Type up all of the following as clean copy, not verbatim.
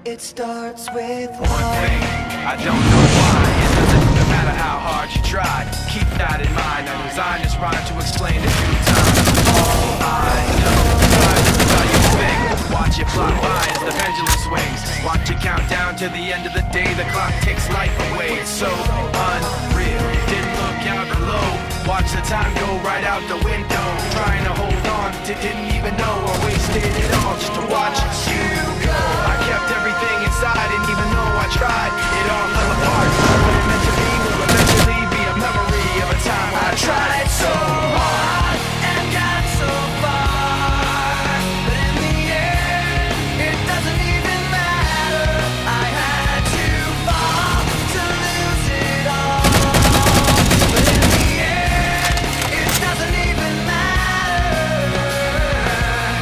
It starts with one thing, I don't know why. It doesn't matter how hard you try. Keep that in mind. I designed this rhyme to explain in due time. All I know, time is a valuable thing. Watch it fly by as the pendulum swings. Watch it count down to the end of the day. The clock takes life away. It's so unreal. Didn't look out below. Watch the time go right out the window. Trying to hold on, didn't even know I wasted it all just to watch you go. I kept everything inside, and even though I tried, it all fell apart. What it meant to be will eventually be a memory of a time I tried so hard and got so far. But in the end, it doesn't even matter. I had to fall to lose it all. But in the end, it doesn't even matter.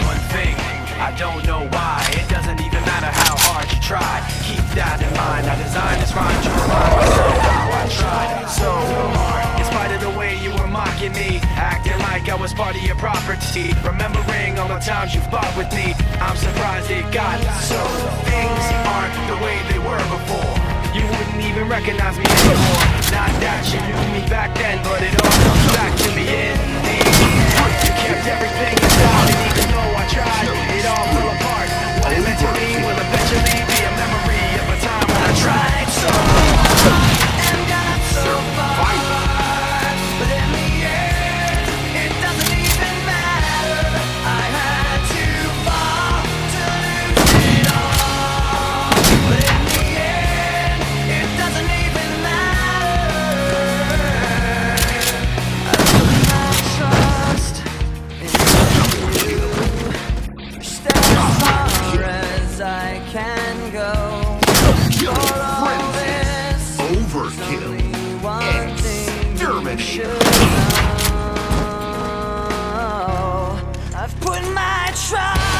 One thing, I don't know why. It doesn't even matter how hard you try. Keep that in mind. I designed this rhyme to remind myself how I tried so hard. In spite of the way you were mocking me, acting like I was part of your property, remembering all the times you fought with me, I'm surprised it got so. Things aren't the way they were before. You wouldn't even recognize me anymore. Not that you knew me back then, but it all comes back to me in the end. You kept everything inside, and even though I tried, it all fell apart. What it meant to me will eventually be a memory of a time when I tried so hard and got so far. But in the end, it doesn't even matter. I had to fall to lose it all. But in the end, it doesn't even matter. I put my trust in you. Stay as far as I can go. For all this, Overkill. only one thing you Exterminator. should know. I've put my trust